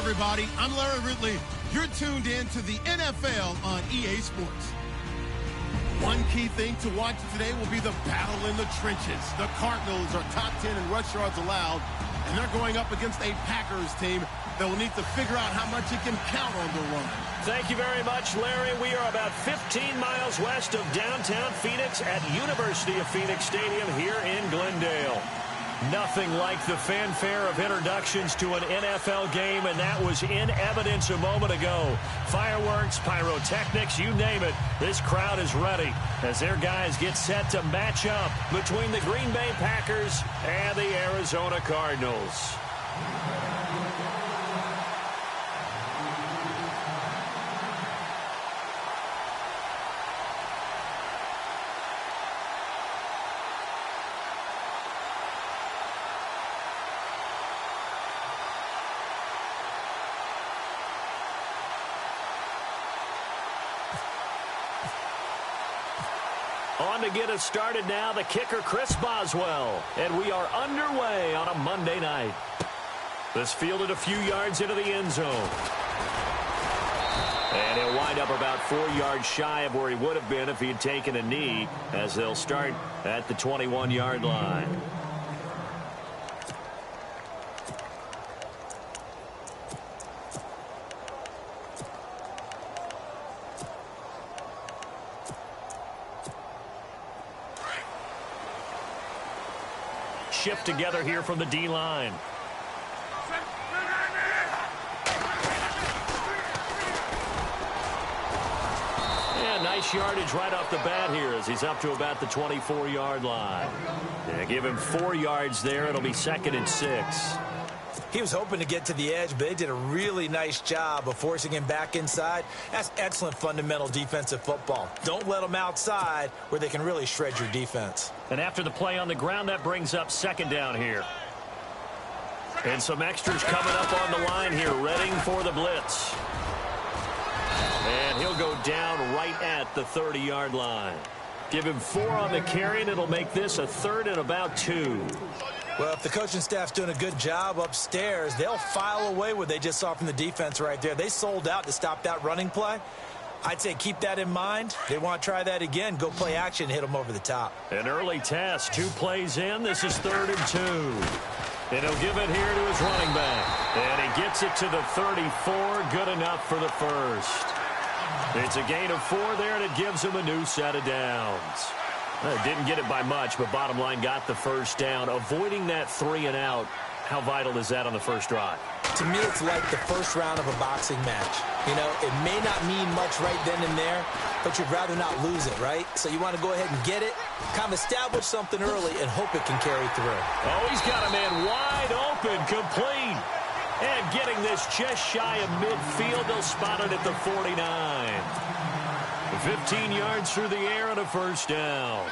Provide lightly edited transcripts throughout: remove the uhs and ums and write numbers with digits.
everybody. I'm Larry Ridley. You're tuned in to the NFL on EA Sports. One key thing to watch today will be the battle in the trenches. The Cardinals are top 10 in rush yards allowed, and they're going up against a Packers team that will need to figure out how much it can count on the run. Thank you very much, Larry. We are about 15 miles west of downtown Phoenix at University of Phoenix Stadium here in Glendale. Nothing like the fanfare of introductions to an NFL game, and that was in evidence a moment ago. Fireworks, pyrotechnics, you name it. This crowd is ready as their guys get set to match up between the Green Bay Packers and the Arizona Cardinals. On to get us started now, the kicker, Chris Boswell. And we are underway on a Monday night. This fielded a few yards into the end zone. And he'll wind up about 4 yards shy of where he would have been if he had taken a knee, as they'll start at the 21-yard line. Shift together here from the D-line. Yeah, nice yardage right off the bat here as he's up to about the 24-yard line. Yeah, give him 4 yards there. It'll be 2nd and 6. He was hoping to get to the edge, but they did a really nice job of forcing him back inside. That's excellent fundamental defensive football. Don't let them outside where they can really shred your defense. And after the play on the ground, that brings up 2nd down here. And some extras coming up on the line here, readying for the blitz. And he'll go down right at the 30-yard line. Give him 4 on the carry, and it'll make this a 3rd and about 2. Well, if the coaching staff's doing a good job upstairs, they'll file away what they just saw from the defense right there. They sold out to stop that running play. I'd say keep that in mind. They want to try that again. Go play action, hit them over the top. An early test, 2 plays in. This is 3rd and 2. And he'll give it here to his running back. And he gets it to the 34. Good enough for the first. It's a gain of 4 there, and it gives him a new set of downs. Didn't get it by much, but bottom line got the first down. Avoiding that 3 and out, how vital is that on the first drive? To me, it's like the first round of a boxing match. You know, it may not mean much right then and there, but you'd rather not lose it, right? So you want to go ahead and get it, kind of establish something early, and hope it can carry through. Oh, he's got a man wide open, complete. And getting this just shy of midfield, they'll spot it at the 49. 15 yards through the air and a first down.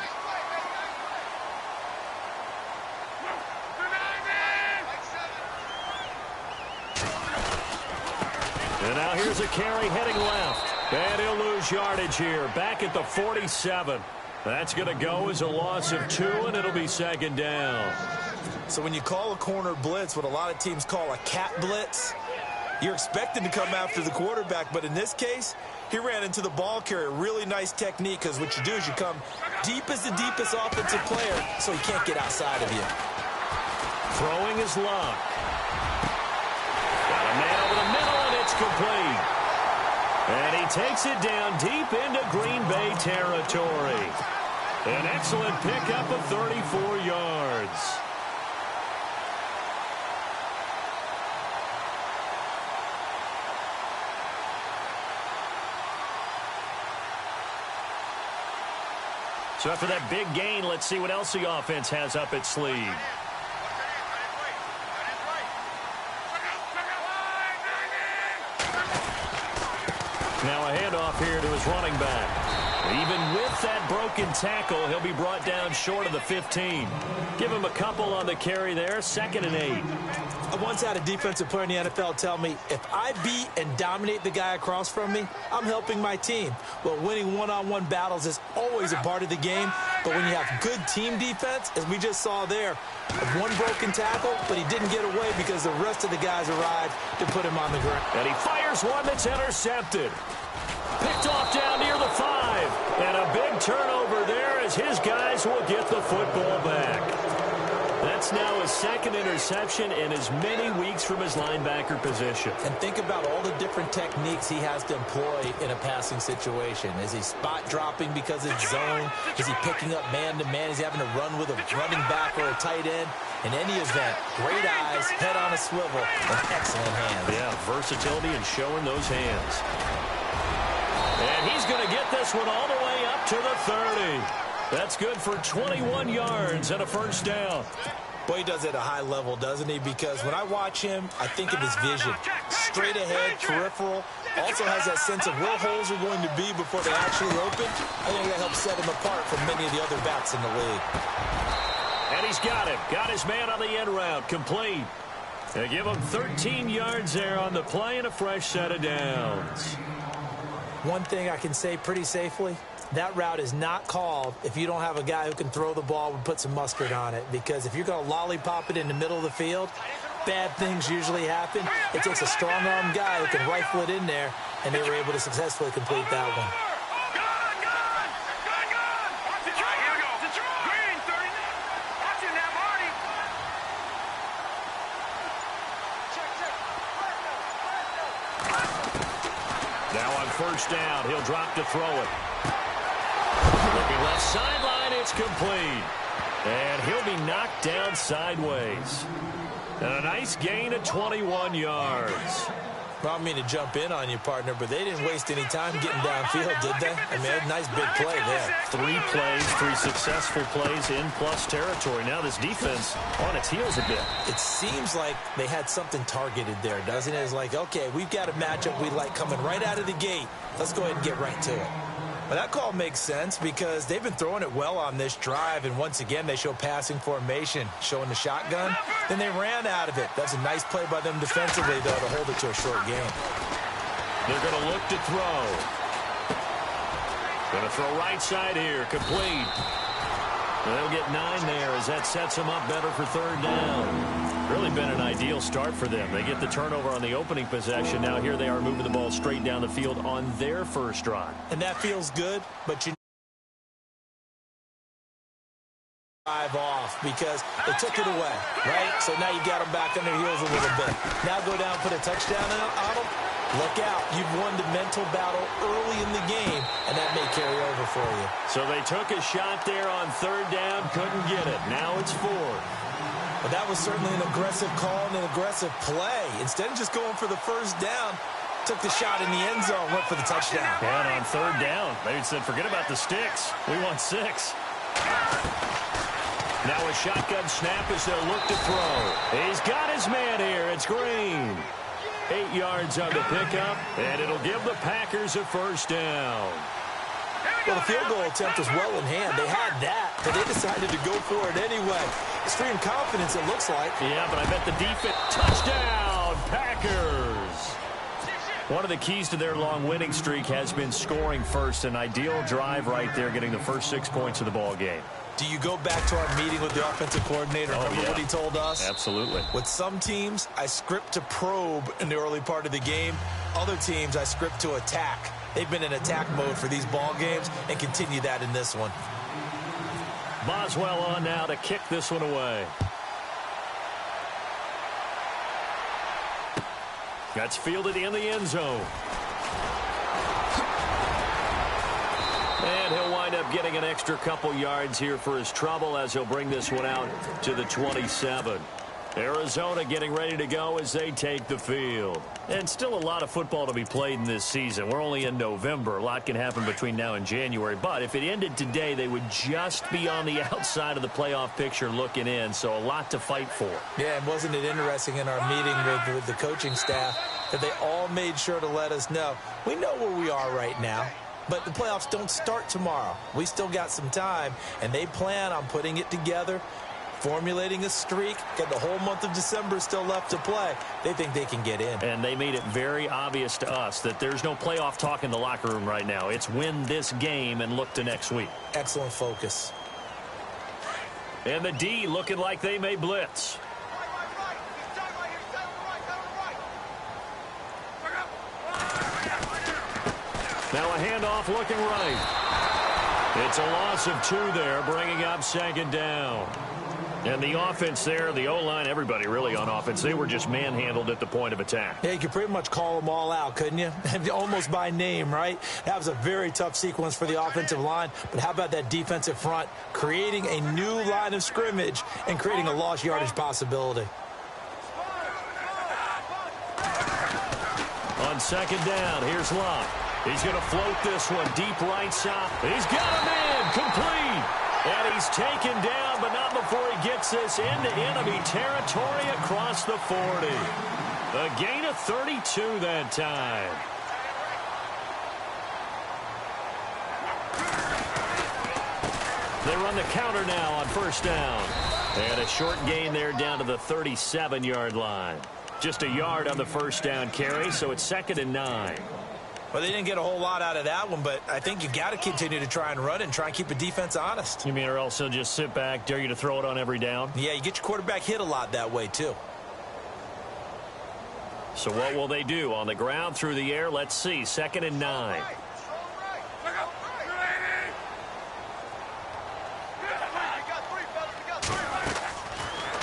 And now here's a carry heading left. And he'll lose yardage here. Back at the 47. That's going to go as a loss of 2, and it'll be 2nd down. So when you call a corner blitz, what a lot of teams call a cat blitz, you're expecting to come after the quarterback. But in this case, he ran into the ball carrier. Really nice technique, because what you do is you come deep as the deepest offensive player so he can't get outside of you. Throwing his luck. Got a man over the middle, and it's complete. And he takes it down deep into Green Bay territory. An excellent pickup of 34 yards. So after that big gain, let's see what else the offense has up its sleeve. Now a handoff here to his running back. Even with that broken tackle, he'll be brought down short of the 15. Give him a couple on the carry there, 2nd and 8. I once had a defensive player in the NFL tell me, if I beat and dominate the guy across from me, I'm helping my team. Well, winning one-on-one battles is always a part of the game, But when you have good team defense, as we just saw there, one broken tackle, but he didn't get away because the rest of the guys arrived to put him on the ground. And he fires one that's intercepted. Picked off down near the 5. And a big turnover there as his guys will get the football back. That's now his second interception in as many weeks from his linebacker position. And think about all the different techniques he has to employ in a passing situation. Is he spot dropping because it's zone? Is he picking up man-to-man? Is he having to run with a running back or a tight end? In any event, great eyes, head on a swivel, and excellent hands. Yeah, versatility and showing those hands. And he's going to get this one all the way up to the 30. That's good for 21 yards and a first down. Boy, he does it at a high level, doesn't he? Because when I watch him, I think of his vision. Straight ahead, peripheral. Also has that sense of where holes are going to be before they actually open. I think that helps set him apart from many of the other backs in the league. And he's got him. Got his man on the end route. Complete. They give him 13 yards there on the play and a fresh set of downs. One thing I can say pretty safely, that route is not called if you don't have a guy who can throw the ball and put some mustard on it. Because if you're going to lollipop it in the middle of the field, bad things usually happen. It takes a strong-arm guy who can rifle it in there, and they were able to successfully complete that one. Now on first down, he'll drop to throw it. Looking left sideline, it's complete. And he'll be knocked down sideways. And a nice gain of 21 yards. Well, I don't mean to jump in on you, partner, but they didn't waste any time getting downfield, did they? I mean, a nice big play there. 3 plays, 3 successful plays in plus territory. Now this defense on its heels a bit. It seems like they had something targeted there, doesn't it? It's like, okay, we've got a matchup we like coming right out of the gate. Let's go ahead and get right to it. Well, that call makes sense because they've been throwing it well on this drive, and once again, they show passing formation, showing the shotgun. Then they ran out of it. That's a nice play by them defensively, though, to hold it to a short game. They're going to look to throw. Going to throw right side here, complete. They'll get 9 there as that sets them up better for third down. Really been an ideal start for them. They get the turnover on the opening possession. Now here they are moving the ball straight down the field on their first drive. And that feels good, but you drive off because they took it away, right? So now you got them back on their heels a little bit. Now go down and put a touchdown on them. Look out. You've won the mental battle early in the game, and that may carry over for you. So they took a shot there on third down, couldn't get it. Now it's 4. But that was certainly an aggressive call and an aggressive play. Instead of just going for the first down, took the shot in the end zone, went for the touchdown. And on third down, they said, forget about the sticks. We want 6. Now a shotgun snap as they'll look to throw. He's got his man here. It's Green. 8 yards on the pickup, and it'll give the Packers a first down. Well, the field goal attempt was well in hand. They had that, but they decided to go for it anyway. Extreme confidence, it looks like. Yeah, but I bet the defense. Touchdown, Packers. One of the keys to their long winning streak has been scoring first. An ideal drive right there, getting the first 6 points of the ball game. Do you go back to our meeting with the offensive coordinator? Remember what he told us? Absolutely. With some teams, I script to probe in the early part of the game. Other teams, I script to attack. They've been in attack mode for these ball games and continue that in this one. Boswell on now to kick this one away. That's fielded in the end zone. And he'll wind up getting an extra couple yards here for his trouble as he'll bring this one out to the 27. Arizona getting ready to go as they take the field. And still a lot of football to be played in this season. We're only in November. A lot can happen between now and January. But if it ended today, they would just be on the outside of the playoff picture looking in. So a lot to fight for. Yeah, and wasn't it interesting in our meeting with the coaching staff that they all made sure to let us know, we know where we are right now. But the playoffs don't start tomorrow. We still got some time, and they plan on putting it together, formulating a streak, got the whole month of December still left to play. They think they can get in. And they made it very obvious to us that there's no playoff talk in the locker room right now. It's win this game and look to next week. Excellent focus. And the D looking like they may blitz. Now a handoff looking right. It's a loss of 2 there, bringing up 2nd down. And the offense there, the O-line, everybody really on offense, they were just manhandled at the point of attack. Yeah, you could pretty much call them all out, couldn't you? Almost by name, right? That was a very tough sequence for the offensive line. But how about that defensive front creating a new line of scrimmage and creating a lost yardage possibility? On 2nd down, here's Love. He's going to float this one deep right side. He's got him in, complete. And he's taken down, but not before he gets this into enemy territory across the 40. A gain of 32 that time. They run the counter now on 1st down. And a short gain there down to the 37-yard line. Just a yard on the 1st down carry, so it's 2nd and 9. Well, they didn't get a whole lot out of that one, but I think you got to continue to try and run and try and keep the defense honest. You mean or else he'll just sit back, dare you to throw it on every down? Yeah, you get your quarterback hit a lot that way, too. So what will they do? On the ground, through the air, let's see. 2nd and 9.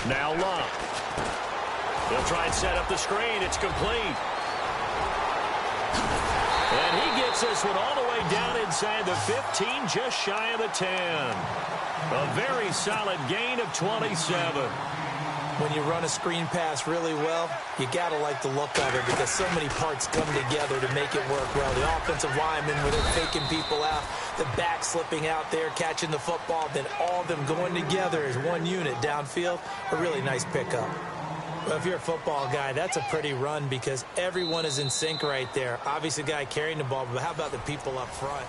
Now Love. He'll try and set up the screen. It's complete. And he gets this one all the way down inside the 15, just shy of the 10. A very solid gain of 27. When you run a screen pass really well, you got to like the look of it because so many parts come together to make it work well. The offensive linemen, where they're faking people out, the back slipping out there, catching the football, then all of them going together as one unit downfield. A really nice pickup. Well, if you're a football guy, that's a pretty run because everyone is in sync right there. Obviously, the guy carrying the ball, but how about the people up front?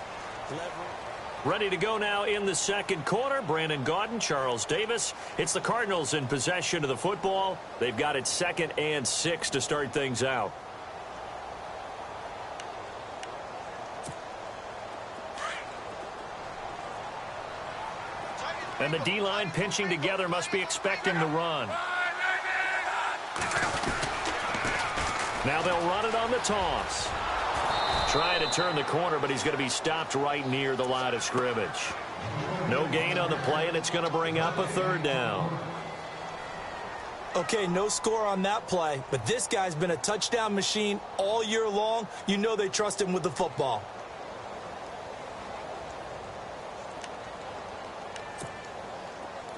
Ready to go now in the 2nd quarter. Brandon Gaudin, Charles Davis. It's the Cardinals in possession of the football. They've got it 2nd and 6 to start things out. And the D-line pinching together, must be expecting the run. Now they'll run it on the toss. Trying to turn the corner, but he's going to be stopped right near the line of scrimmage. No gain on the play, and it's going to bring up a 3rd down. Okay, no score on that play, but this guy's been a touchdown machine all year long. You know they trust him with the football.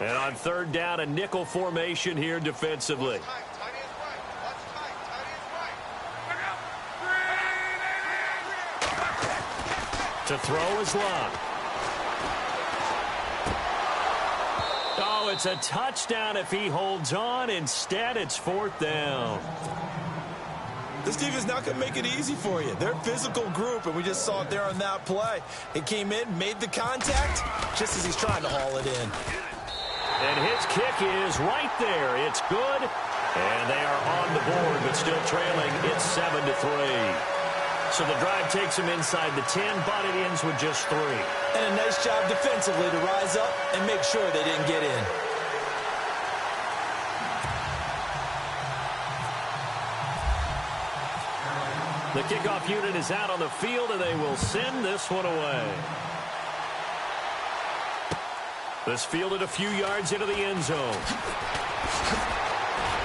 And on 3rd down, a nickel formation here defensively. To throw is Love. Oh, it's a touchdown if he holds on. Instead, it's 4th down. This team is not going to make it easy for you. They're a physical group, and we just saw it there on that play. It came in, made the contact, just as he's trying to haul it in. And his kick is right there. It's good. And they are on the board, but still trailing. It's 7-3. So the drive takes him inside the 10, but it ends with just 3. And a nice job defensively to rise up and make sure they didn't get in. The kickoff unit is out on the field, and they will send this one away. This fielded a few yards into the end zone.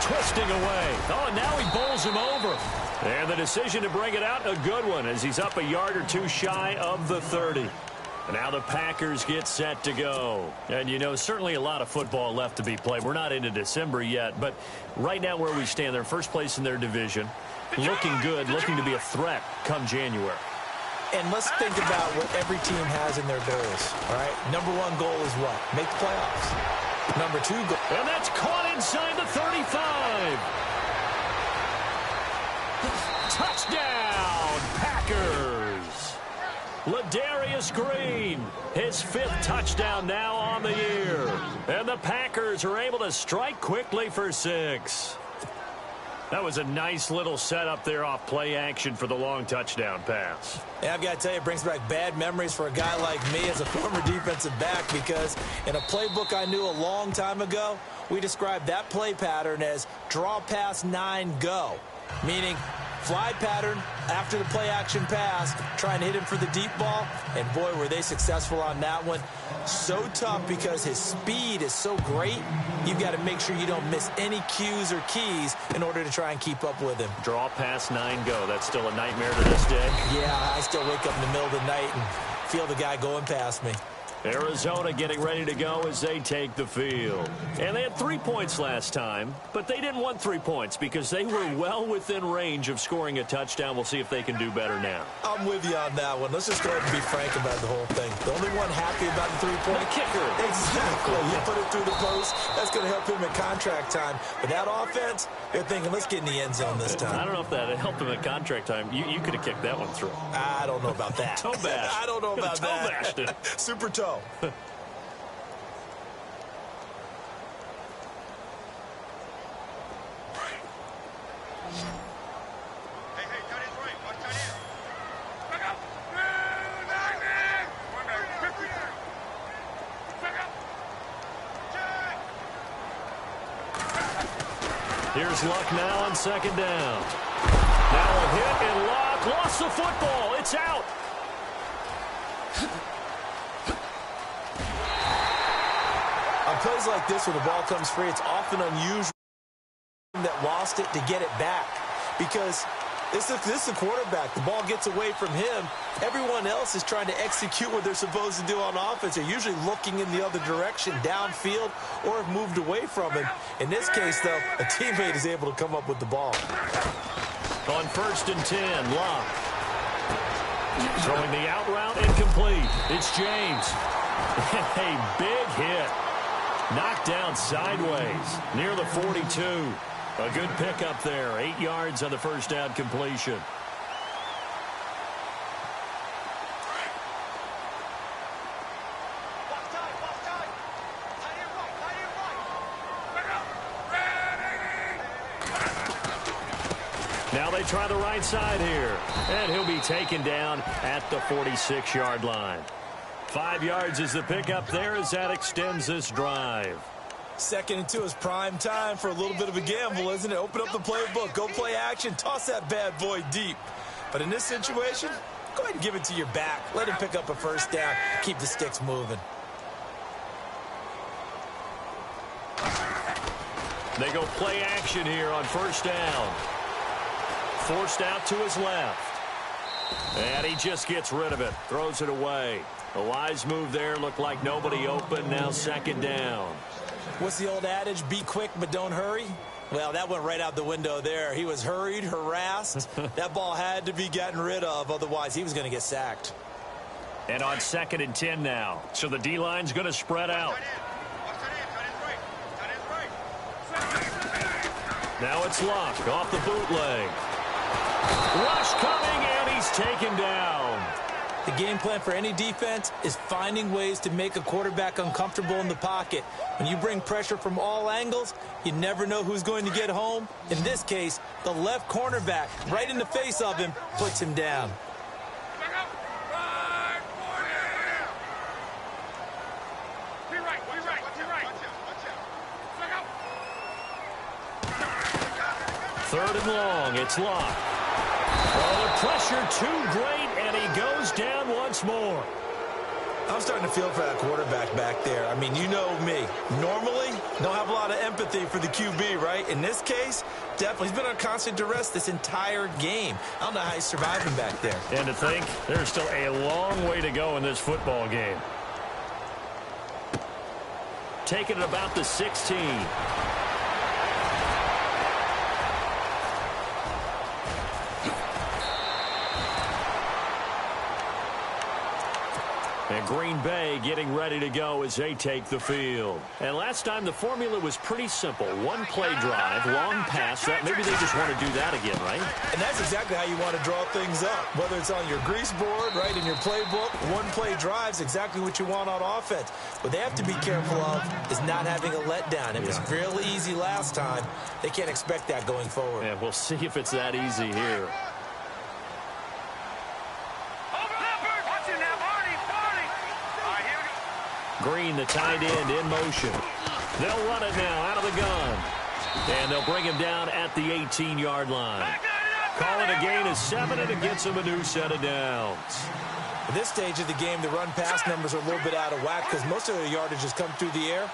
Twisting away. Oh, and now he bowls him over. And the decision to bring it out, a good one, as he's up a yard or two shy of the 30. And now the Packers get set to go. And, you know, certainly a lot of football left to be played. We're not into December yet, but right now where we stand, they're first place in their division. Looking good, looking to be a threat come January. And let's think about what every team has in their goals, all right? Number 1 goal is what? Make the playoffs. Number 2 goal. And that's caught inside the 35. Touchdown, Packers. Ladarius Green, his 5th touchdown now on the year. And the Packers are able to strike quickly for 6. That was a nice little setup there off play action for the long touchdown pass. Yeah, I've got to tell you, it brings back bad memories for a guy like me as a former defensive back, because in a playbook I knew a long time ago, we described that play pattern as draw pass 9 go, meaning fly pattern after the play action pass, trying to hit him for the deep ball, and boy, were they successful on that one. So tough because his speed is so great, you've got to make sure you don't miss any cues or keys in order to try and keep up with him. Draw pass 9 go. That's still a nightmare to this day. Yeah, I still wake up in the middle of the night and feel the guy going past me. Arizona getting ready to go as they take the field. And they had 3 points last time, but they didn't want 3 points because they were well within range of scoring a touchdown. We'll see if they can do better now. I'm with you on that one. Let's just go ahead and be frank about the whole thing. The only one happy about the 3-point kicker. Exactly. You put it through the post. That's going to help him at contract time. But that offense, they're thinking, let's get in the end zone this time. I don't know if that helped him at contract time. You could have kicked that one through. I don't know about that. Toe bash. I don't know about toe that. bashed it. Super toe. Hey, tight end's right. Watch tight end. Back up. Back up. Here's Luck now on 2nd down. Now a hit, and Luck lost the football. It's out. On plays like this where the ball comes free, it's often unusual that lost it to get it back, because this is the quarterback. The ball gets away from him. Everyone else is trying to execute what they're supposed to do on offense. They're usually looking in the other direction, downfield, or have moved away from him. In this case, though, a teammate is able to come up with the ball. On 1st and 10, Luck. Throwing the out route, incomplete. It's James. A big hit. Knocked down sideways near the 42. A good pickup there. 8 yards on the first down completion. Now they try the right side here. And he'll be taken down at the 46-yard line. 5 yards is the pickup there as that extends this drive. 2nd and 2 is prime time for a little bit of a gamble, isn't it? Open up the playbook, go play action, toss that bad boy deep. But in this situation, go ahead and give it to your back. Let him pick up a first down. Keep the sticks moving. They go play action here on 1st down. Forced out to his left. And he just gets rid of it. Throws it away. A wise move there. Looked like nobody open. Now 2nd down. What's the old adage? Be quick, but don't hurry. Well, that went right out the window there. He was hurried, harassed. That ball had to be gotten rid of. Otherwise, he was going to get sacked. And on 2nd and 10 now. So the D-line's going to spread out. Now it's Luck off the bootleg. Rush coming, and he's taken down. The game plan for any defense is finding ways to make a quarterback uncomfortable in the pocket. When you bring pressure from all angles, you never know who's going to get home. In this case, the left cornerback, right in the face of him, puts him down. Third and long, it's Luck. Oh, the pressure too great, and he goes down once more. I'm starting to feel for that quarterback back there. I mean, you know me. Normally, don't have a lot of empathy for the QB, right? In this case, definitely. He's been on constant duress this entire game. I don't know how he's surviving back there. And to think, there's still a long way to go in this football game. Taking it about the 16. And Green Bay getting ready to go as they take the field. And last time the formula was pretty simple. One play drive, long pass. Maybe they just want to do that again, right? And that's exactly how you want to draw things up. Whether it's on your grease board, right, in your playbook, one play drive is exactly what you want on offense. What they have to be careful of is not having a letdown. It was real easy last time. They can't expect that going forward. Yeah, we'll see if it's that easy here. Green, the tight end, in motion. They'll run it now out of the gun. And they'll bring him down at the 18-yard line. Call it a gain of 7, and it gets him a new set of downs. At this stage of the game, the run-pass numbers are a little bit out of whack because most of the yardage has come through the air.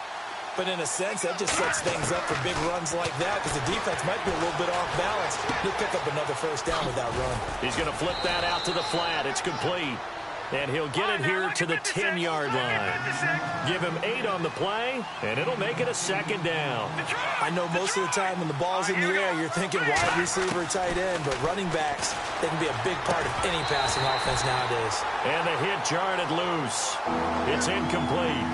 But in a sense, that just sets things up for big runs like that because the defense might be a little bit off balance. He'll pick up another first down with that run. He's going to flip that out to the flat. It's complete. And he'll get it here to the 10-yard line. Give him 8 on the play, and it'll make it a second down. I know most of the time when the ball's in the air, you're thinking wide receiver, tight end, but running backs, they can be a big part of any passing offense nowadays. And the hit jarred it loose. It's incomplete.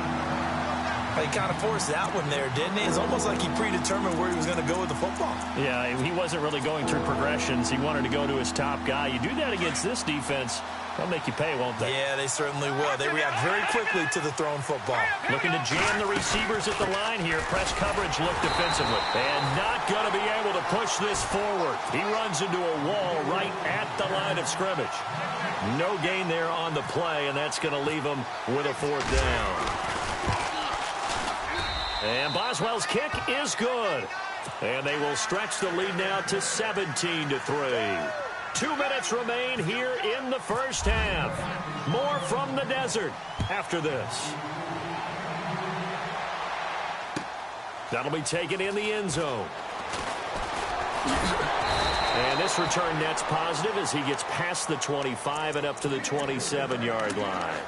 He kind of forced that one there, didn't he? It's almost like he predetermined where he was going to go with the football. Yeah, he wasn't really going through progressions. He wanted to go to his top guy. You do that against this defense, they'll make you pay, won't they? Yeah, they certainly will. They react very quickly to the thrown football. Looking to jam the receivers at the line here. Press coverage look defensively. And not going to be able to push this forward. He runs into a wall right at the line of scrimmage. No gain there on the play, and that's going to leave him with a 4th down. And Boswell's kick is good. And they will stretch the lead now to 17-3. 2 minutes remain here in the first half. More from the desert after this. That'll be taken in the end zone. And this return net's positive as he gets past the 25 and up to the 27-yard line.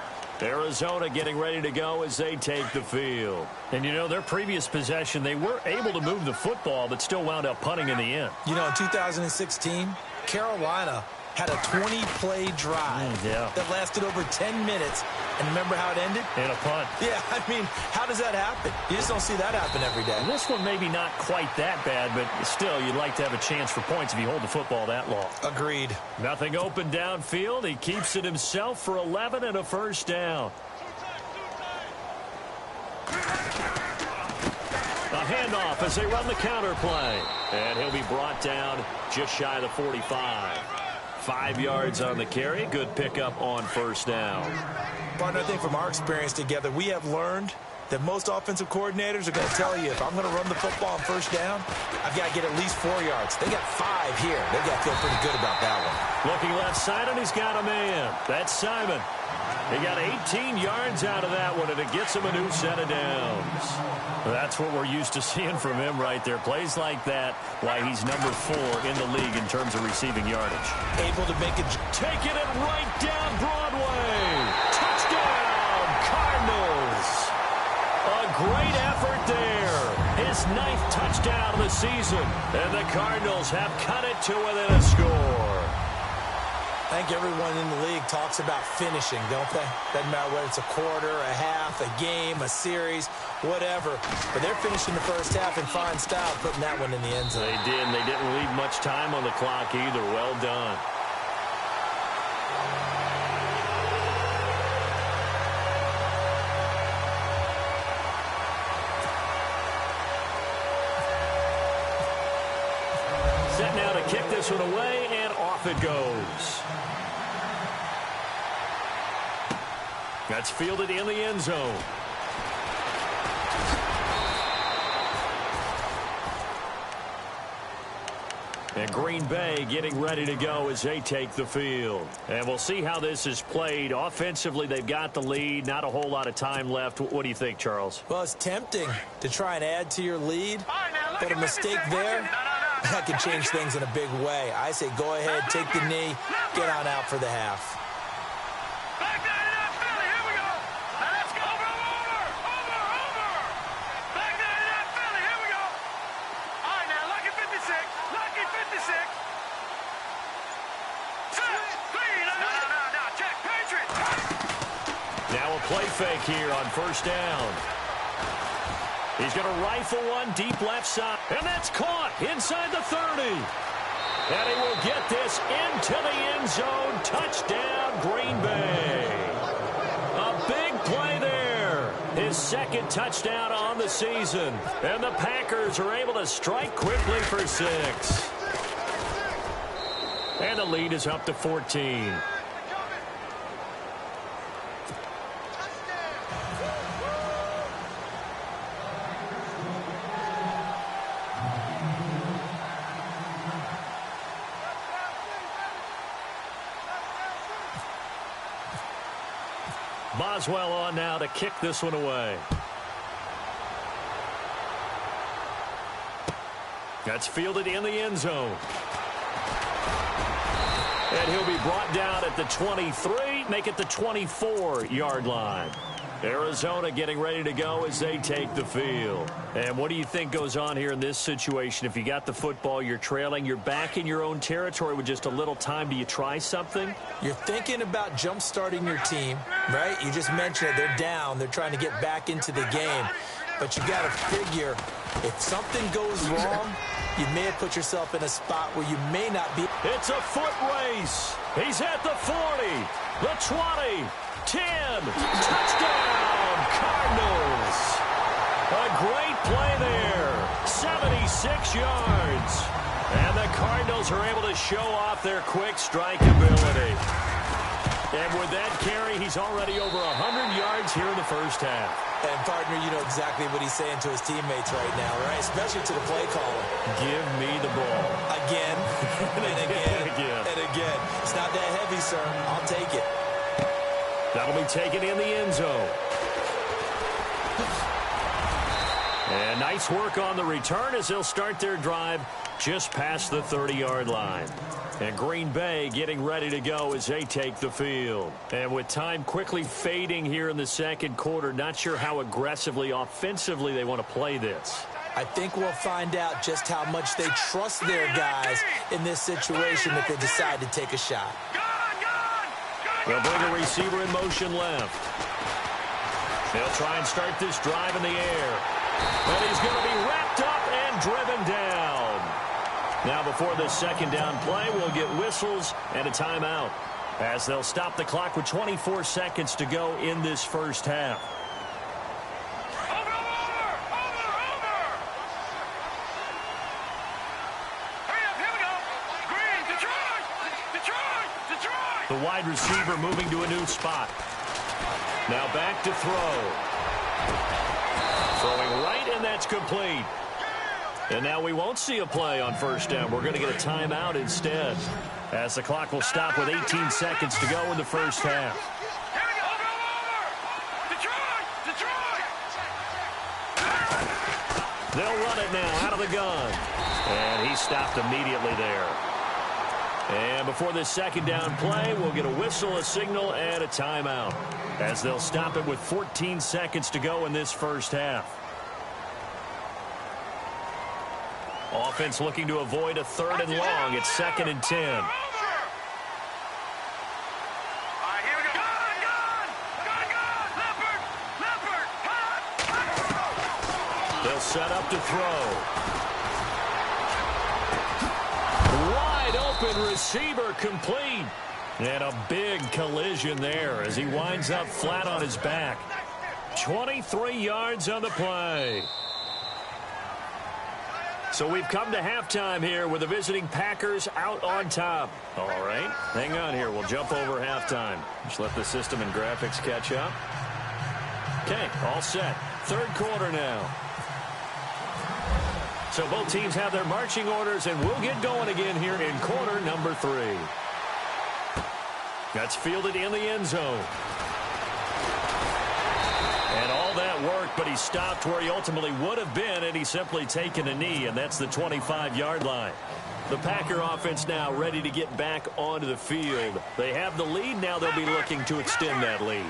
Arizona getting ready to go as they take the field. And, you know, their previous possession, they were able to move the football but still wound up punting in the end. You know, in 2016, Carolina had a 20-play drive that lasted over 10 minutes. And remember how it ended? In a punt. Yeah, I mean, how does that happen? You just don't see that happen every day. And this one maybe not quite that bad, but still, you'd like to have a chance for points if you hold the football that long. Agreed. Nothing open downfield. He keeps it himself for 11 and a first down. A handoff as they run the counter play. And he'll be brought down just shy of the 45. 5 yards on the carry. Good pickup on first down. Partner, I think from our experience together, we have learned that most offensive coordinators are going to tell you, if I'm going to run the football on first down, I've got to get at least 4 yards. They got 5 here. They got to feel pretty good about that one. Looking left side, and he's got a man. That's Simon. He got 18 yards out of that one, and it gets him a new set of downs. That's what we're used to seeing from him right there. Plays like that, why he's number 4 in the league in terms of receiving yardage. Able to make it. Taking it right down Broadway. Touchdown, Cardinals. A great effort there. His 9th touchdown of the season. And the Cardinals have cut it to within a score. I think everyone in the league talks about finishing, don't they? Doesn't matter whether it's a quarter, a half, a game, a series, whatever. But they're finishing the first half in fine style, putting that one in the end zone. They did, and they didn't leave much time on the clock either. Well done. Set now to kick this one away, and off it goes. That's fielded in the end zone. And Green Bay getting ready to go as they take the field. And we'll see how this is played. Offensively, they've got the lead. Not a whole lot of time left. What do you think, Charles? Well, it's tempting to try and add to your lead, but a mistake there, that can change things in a big way. I say go ahead, take the knee, get on out for the half. play fake here on first down. He's going to rifle one deep left side. And that's caught inside the 30. And he will get this into the end zone. Touchdown, Green Bay. A big play there. His second touchdown on the season. And the Packers are able to strike quickly for 6. And the lead is up to 14. Boswell on now to kick this one away. That's fielded in the end zone. And he'll be brought down at the 23, make it the 24-yard line. Arizona getting ready to go as they take the field. And what do you think goes on here in this situation? If you got the football, you're trailing, you're back in your own territory with just a little time. Do you try something? You're thinking about jump-starting your team, right? You just mentioned it. They're down. They're trying to get back into the game. But you got to figure if something goes wrong, you may have put yourself in a spot where you may not be. It's a foot race. He's at the 40, the 20, 10. Touchdown, Cardinals. A great play there. 76 yards. And the Cardinals are able to show off their quick strike ability. And with that carry, he's already over 100 yards here in the first half. And, partner, you know exactly what he's saying to his teammates right now, right? Especially to the play caller. Give me the ball. Again, and again, and again. It's not that heavy, sir. I'll take it. That'll be taken in the end zone. And nice work on the return as they'll start their drive just past the 30-yard line. And Green Bay getting ready to go as they take the field. And with time quickly fading here in the second quarter, not sure how aggressively, offensively they want to play this. I think we'll find out just how much they trust their guys in this situation if they decide to take a shot. They'll bring a receiver in motion left. They'll try and start this drive in the air. And he's going to be wrapped up and driven down. Now before this second down play, we'll get whistles and a timeout as they'll stop the clock with 24 seconds to go in this first half. The wide receiver moving to a new spot. Now back to throw. Throwing right, and that's complete. And now we won't see a play on first down. We're going to get a timeout instead, as the clock will stop with 18 seconds to go in the first half. They'll run it now out of the gun. And he stopped immediately there. And before this second down play, we'll get a whistle, a signal, and a timeout, as they'll stop it with 14 seconds to go in this first half. Offense looking to avoid a third and long. It's 2nd and 10. They'll set up to throw. Wide open receiver complete. And a big collision there as he winds up flat on his back. 23 yards on the play. So we've come to halftime here with the visiting Packers out on top. All right, hang on here. We'll jump over halftime. Just let the system and graphics catch up. Okay, all set. Third quarter now. So both teams have their marching orders, and we'll get going again here in quarter number 3. That's fielded in the end zone. And all that work, but he stopped where he ultimately would have been, and he's simply taken a knee, and that's the 25-yard line. The Packer offense now ready to get back onto the field. They have the lead. Now they'll be looking to extend that lead.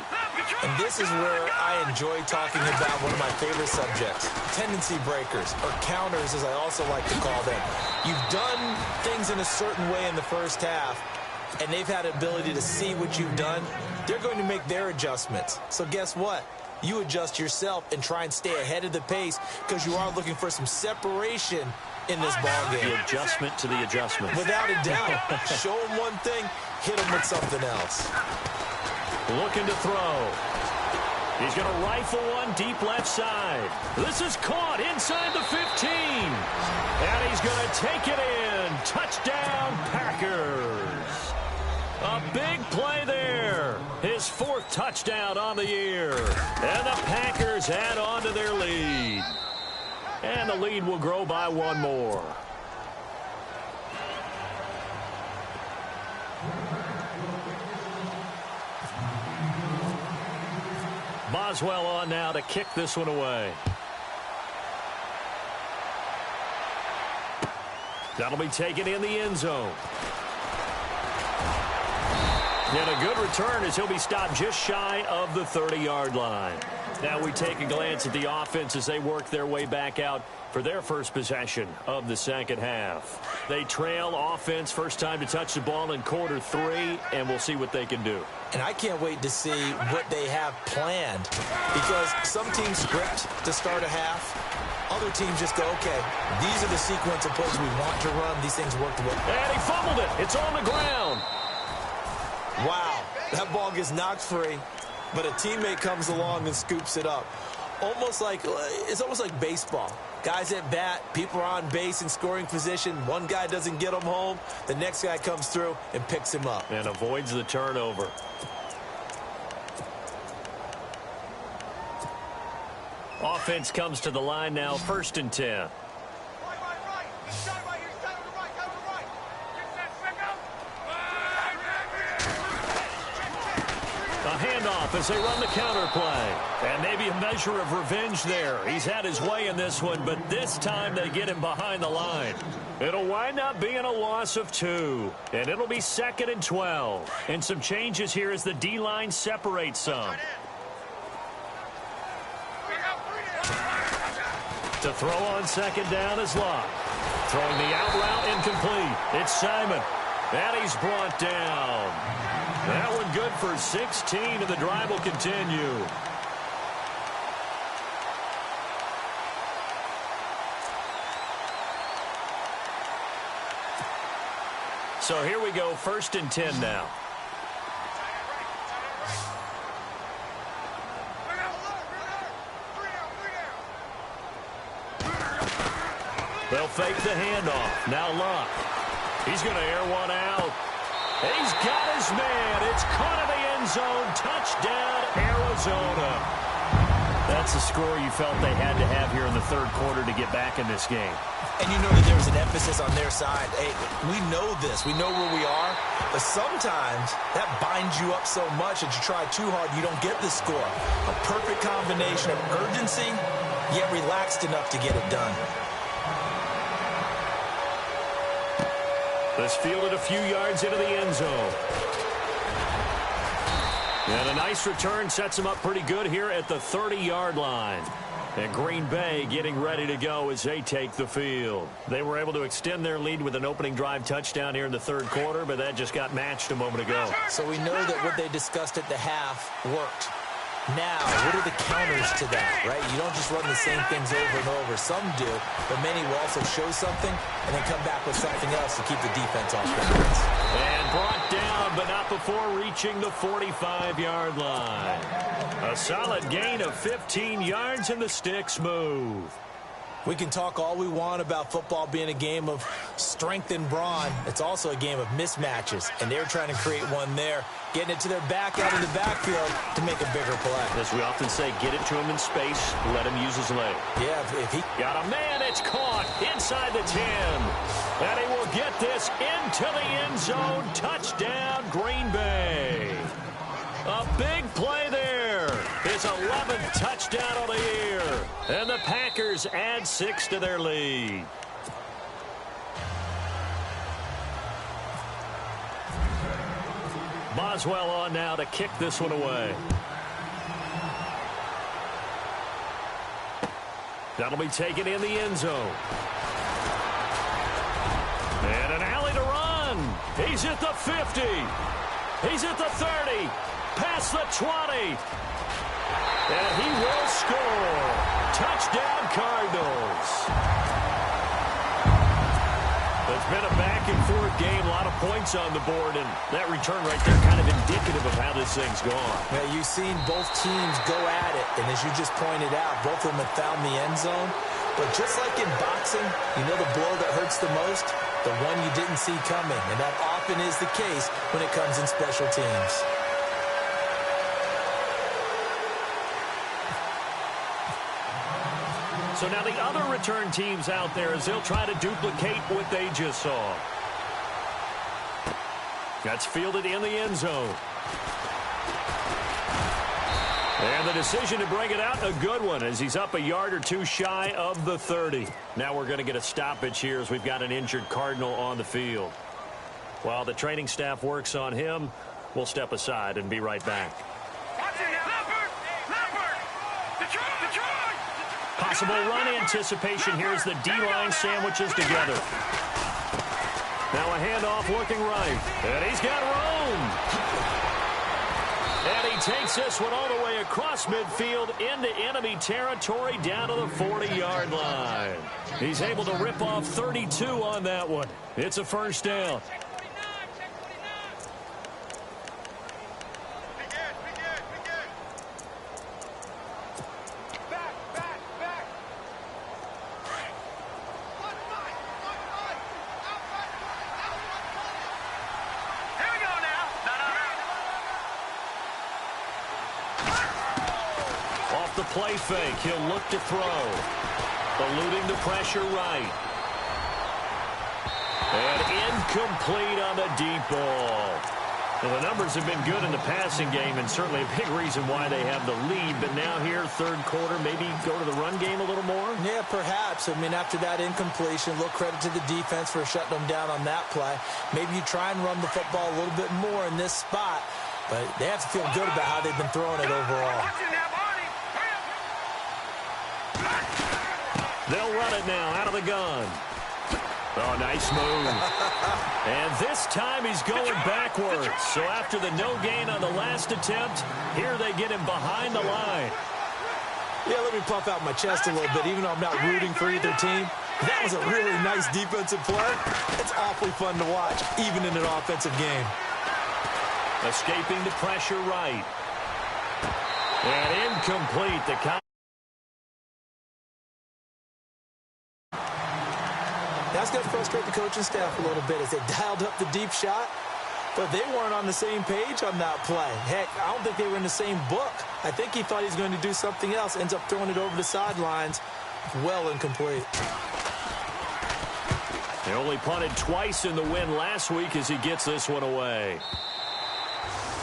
And this is where I enjoy talking about one of my favorite subjects, tendency breakers, or counters as I also like to call them. You've done things in a certain way in the first half. and they've had an ability to see what you've done, they're going to make their adjustments. So guess what? You adjust yourself and try and stay ahead of the pace because you are looking for some separation in this ball game. The adjustment to the adjustment. Without a doubt. Show them one thing, hit them with something else. Looking to throw. He's going to rifle one deep left side. This is caught inside the 15. And he's going to take it in. Touchdown, Packers. A big play there. His 4th touchdown on the year. And the Packers add on to their lead. And the lead will grow by 1 more. Boswell on now to kick this one away. That'll be taken in the end zone. And a good return as he'll be stopped just shy of the 30-yard line. Now we take a glance at the offense as they work their way back out for their first possession of the second half. They trail offense, first time to touch the ball in quarter 3, and we'll see what they can do. And I can't wait to see what they have planned, because some teams script to start a half. Other teams just go, okay, these are the sequence of plays we want to run. These things work well. And he fumbled it. It's on the ground. Wow, that ball gets knocked free, but a teammate comes along and scoops it up. It's almost like baseball. Guys at bat, people are on base in scoring position. One guy doesn't get him home. The next guy comes through and picks him up. And avoids the turnover. Offense comes to the line now, 1st and 10. Right. Shot right here. Shot on the right. Down the right. Get that second. A handoff as they run the counter play. And maybe a measure of revenge there. He's had his way in this one, but this time they get him behind the line. It'll wind up being a loss of 2. And it'll be 2nd and 12. And some changes here as the D-line separates some. To throw on 2nd down is Locke. Throwing the out route incomplete. It's Simon. And he's brought down. That one good for 16, and the drive will continue. So here we go, 1st and 10 now. They'll fake the handoff. Now Locke. He's going to air one out. He's got his man. It's caught in the end zone. Touchdown, Arizona. That's a score you felt they had to have here in the 3rd quarter to get back in this game. And you know that there was an emphasis on their side. Hey, we know this. We know where we are. But sometimes that binds you up so much that you try too hard, you don't get the score. A perfect combination of urgency, yet relaxed enough to get it done. This fielded a few yards into the end zone. And a nice return sets him up pretty good here at the 30-yard line. And Green Bay getting ready to go as they take the field. They were able to extend their lead with an opening drive touchdown here in the 3rd quarter, but that just got matched a moment ago. So we know that what they discussed at the half worked. Now, what are the counters to that, right? You don't just run the same things over and over. Some do, but many will also show something and then come back with something else to keep the defense off balance. And brought down, but not before reaching the 45-yard line. A solid gain of 15 yards, and the sticks move. We can talk all we want about football being a game of strength and brawn. It's also a game of mismatches, and they're trying to create one there, getting it to their back out of the backfield to make a bigger play. As we often say, get it to him in space, let him use his leg. Yeah, if he got a man, it's caught inside the 10. And he will get this into the end zone. Touchdown, Green Bay. A big play there. His 11th touchdown of the year. And the Packers add 6 to their lead. Boswell on now to kick this one away. That'll be taken in the end zone. And an alley to run. He's at the 50. He's at the 30. Past the 20. And he will score. Touchdown, Cardinals. It's been a back-and-forth game, a lot of points on the board, and that return right there kind of indicative of how this thing's gone. Yeah, you've seen both teams go at it, and as you just pointed out, both of them have found the end zone. But just like in boxing, you know the blow that hurts the most? The one you didn't see coming, and that often is the case when it comes in special teams. So now the other return teams out there as they'll try to duplicate what they just saw. That's fielded in the end zone. And the decision to bring it out, a good one, as he's up a yard or two shy of the 30. Now we're going to get a stoppage here as we've got an injured Cardinal on the field. While the training staff works on him, we'll step aside and be right back. Possible run anticipation here as the D-line sandwiches together. Now a handoff looking right. And he's got room. And he takes this one all the way across midfield into enemy territory down to the 40-yard line. He's able to rip off 32 on that one. It's a first down. The play fake. He'll look to throw. Eluding the pressure right. And incomplete on the deep ball. Well, the numbers have been good in the passing game and certainly a big reason why they have the lead. But now here, third quarter, maybe go to the run game a little more? Yeah, perhaps. I mean, after that incompletion, a little credit to the defense for shutting them down on that play. Maybe you try and run the football a little bit more in this spot. But they have to feel good about how they've been throwing it overall. They'll run it now out of the gun. Oh, nice move. And this time he's going backwards. So after the no gain on the last attempt, here they get him behind the line. Yeah, let me puff out my chest a little bit, even though I'm not rooting for either team. That was a really nice defensive play. It's awfully fun to watch, even in an offensive game. Escaping the pressure right. And incomplete. That's going to frustrate the coaching staff a little bit as they dialed up the deep shot, but they weren't on the same page on that play. Heck, I don't think they were in the same book. I think he thought he was going to do something else, ends up throwing it over the sidelines. Well incomplete. They only punted twice in the win last week as he gets this one away.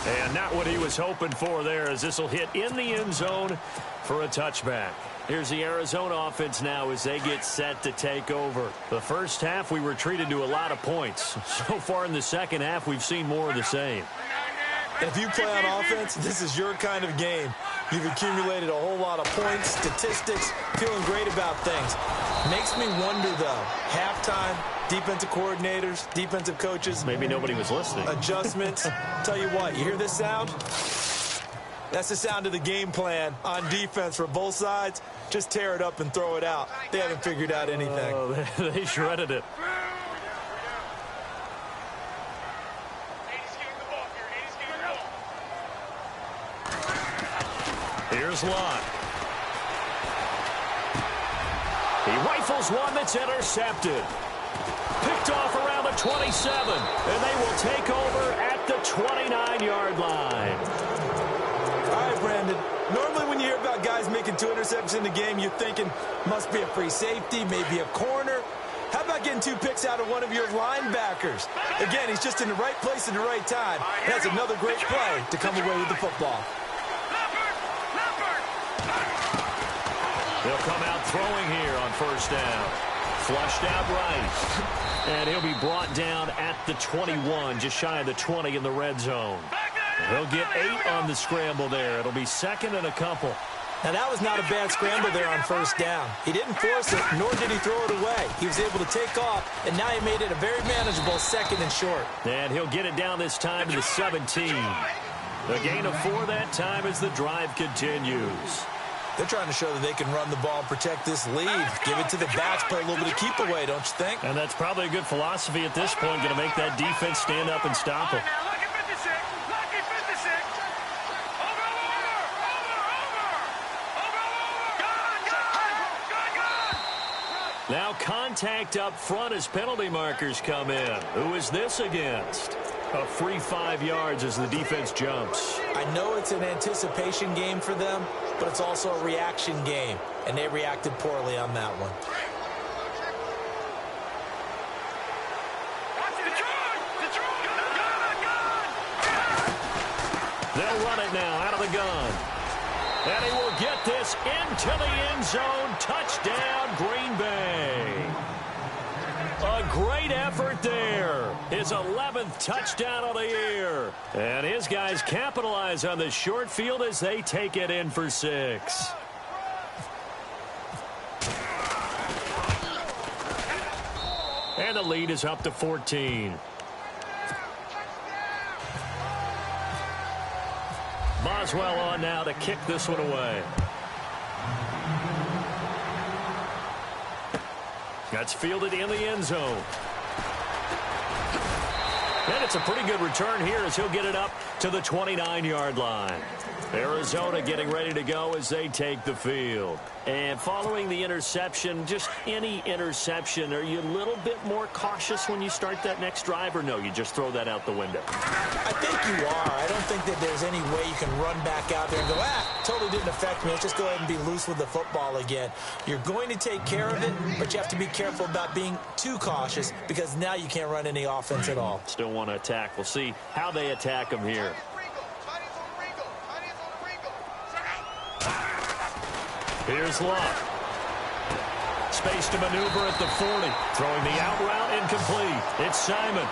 And not what he was hoping for there as this will hit in the end zone for a touchback. Here's the Arizona offense now as they get set to take over. The first half, we were treated to a lot of points. So far in the second half, we've seen more of the same. If you play on offense, this is your kind of game. You've accumulated a whole lot of points, statistics, feeling great about things. Makes me wonder, though, halftime, defensive coordinators, defensive coaches. Maybe nobody was listening. Adjustments. Tell you what, you hear this sound? That's the sound of the game plan on defense for both sides. Just tear it up and throw it out. They haven't figured out anything. Oh, they shredded it. Here's Lott. He rifles one that's intercepted. Picked off around the 27. And they will take over at the 29-yard line. All right, Brandon. Normally when you hear about guys making 2 interceptions in the game, you're thinking must be a free safety, maybe a corner. How about getting 2 picks out of one of your linebackers? Again, he's just in the right place at the right time. And that's another great play to come away with the football. They'll come out throwing here on first down. Flushed out right. And he'll be brought down at the 21, just shy of the 20 in the red zone. He'll get 8 on the scramble there. It'll be second and a couple. Now, that was not a bad scramble there on first down. He didn't force it, nor did he throw it away. He was able to take off, and now he made it a very manageable 2nd and short. And he'll get it down this time to the 17. A gain of 4 that time as the drive continues. They're trying to show that they can run the ball and protect this lead. Give it to the backs, play a little bit of keep away, don't you think? And that's probably a good philosophy at this point, going to make that defense stand up and stop them. Now contact up front as penalty markers come in. Who is this against? A free 5 yards as the defense jumps. I know it's an anticipation game for them, but it's also a reaction game, and they reacted poorly on that one. They'll run it now out of the gun. And he will get this into the end zone. Touchdown, Green Bay. A great effort there. His 11th touchdown of the year. And his guys capitalize on the short field as they take it in for 6. And the lead is up to 14. Boswell on now to kick this one away. That's fielded in the end zone. And it's a pretty good return here as he'll get it up to the 29-yard line. Arizona getting ready to go as they take the field. And following the interception, just any interception, are you a little bit more cautious when you start that next drive, or no, you just throw that out the window? I think you are. I don't think that there's any way you can run back out there and go, totally didn't affect me. Let's just go ahead and be loose with the football again. You're going to take care of it, but you have to be careful about being too cautious because now you can't run any offense at all. Still want to attack. We'll see how they attack him here. Here's Luck. Space to maneuver at the 40. Throwing the out route incomplete. It's Simon.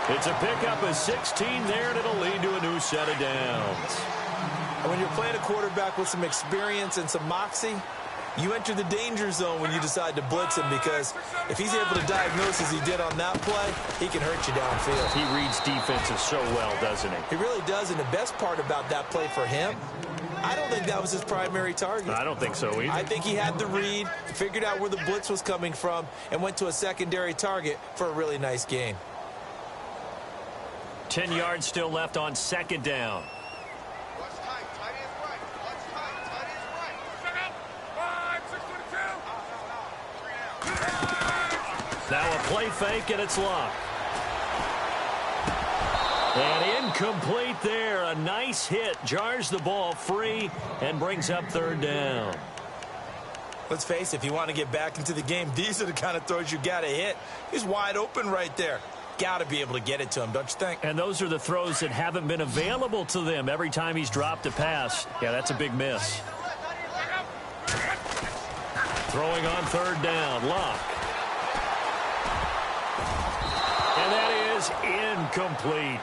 It's a pickup of 16 there, and it'll lead to a new set of downs. And when you're playing a quarterback with some experience and some moxie, you enter the danger zone when you decide to blitz him, because if he's able to diagnose as he did on that play, he can hurt you downfield. He reads defenses so well, doesn't he? He really does, and the best part about that play for him, I don't think that was his primary target. I don't think so either. I think he had the read, figured out where the blitz was coming from, and went to a secondary target for a really nice gain. 10 yards still left on 2nd down. Now a play fake, and it's Luck. And incomplete there. A nice hit. Jars the ball free and brings up 3rd down. Let's face it, if you want to get back into the game, these are the kind of throws you got to hit. He's wide open right there. Got to be able to get it to him, don't you think? And those are the throws that haven't been available to them every time he's dropped a pass. Yeah, that's a big miss. Throwing on 3rd down. Luck. And that is incomplete.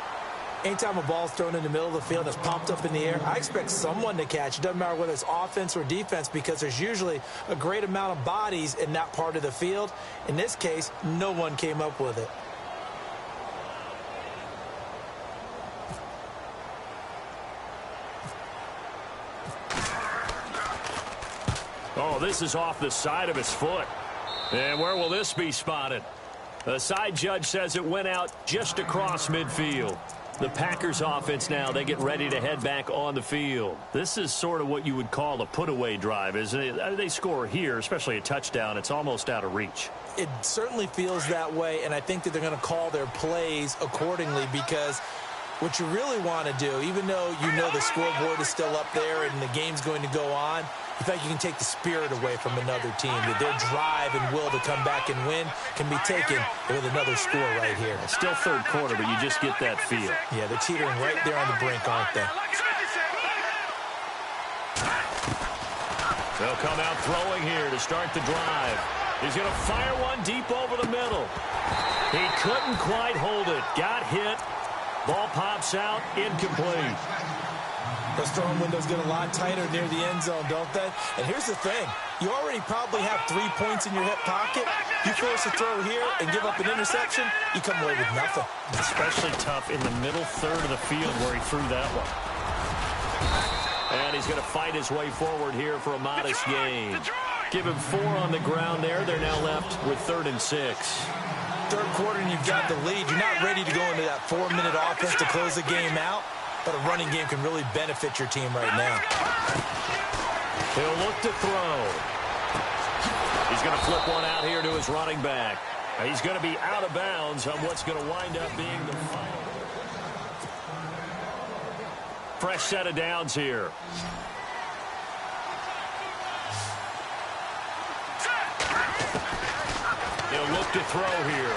Anytime a ball's thrown in the middle of the field that's popped up in the air, I expect someone to catch. It doesn't matter whether it's offense or defense, because there's usually a great amount of bodies in that part of the field. In this case, no one came up with it. Oh, this is off the side of his foot. And where will this be spotted? The side judge says it went out just across midfield. The Packers offense now, they get ready to head back on the field. This is sort of what you would call a put-away drive, isn't it? They score here, especially a touchdown. It's almost out of reach. It certainly feels that way, and I think that they're going to call their plays accordingly, because what you really want to do, even though you know the scoreboard is still up there and the game's going to go on, in fact, you can take the spirit away from another team. That their drive and will to come back and win can be taken with another score right here. It's still 3rd quarter, but you just get that feel. Yeah, they're teetering right there on the brink, aren't they? They'll come out throwing here to start the drive. He's going to fire one deep over the middle. He couldn't quite hold it. Got hit. Ball pops out. Incomplete. Those throwing windows get a lot tighter near the end zone, don't they? And here's the thing. You already probably have 3 points in your hip pocket. You force a throw here and give up an interception, you come away with nothing. Especially tough in the middle third of the field where he threw that one. And he's going to fight his way forward here for a modest gain. Give him 4 on the ground there. They're now left with 3rd and 6. Third quarter and you've got the lead. You're not ready to go into that 4-minute offense to close the game out, but a running game can really benefit your team right now. He'll look to throw. He's going to flip one out here to his running back. He's going to be out of bounds on what's going to wind up being the final. Fresh set of downs here. He'll look to throw here.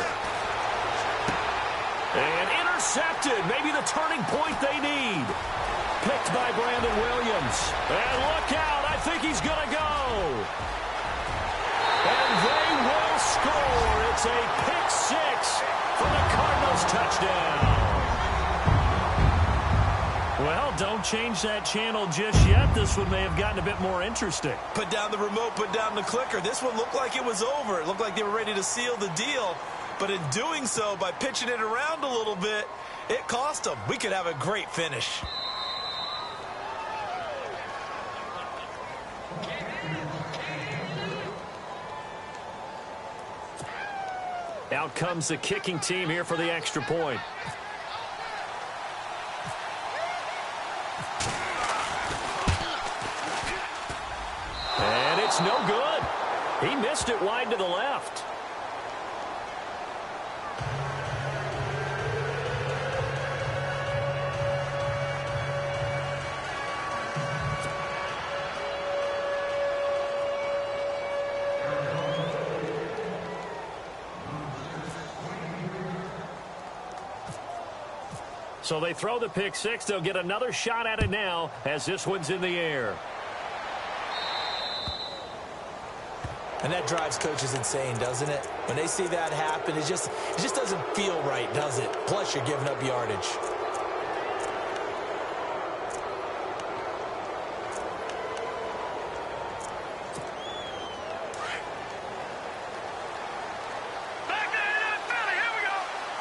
And intercepted. Maybe the turning point they need. Picked by Brandon Williams. And look out. I think he's going to go. And they will score. It's a pick 6 for the Cardinals touchdown. Well, don't change that channel just yet. This one may have gotten a bit more interesting. Put down the remote, put down the clicker. This one looked like it was over. It looked like they were ready to seal the deal. But in doing so, by pitching it around a little bit, it cost them. We could have a great finish. Out comes the kicking team here for the extra point. And it's no good. He missed it wide to the left. So they throw the pick 6. They'll get another shot at it now as this one's in the air. And that drives coaches insane, doesn't it? When they see that happen, it just doesn't feel right, does it? Plus, you're giving up yardage.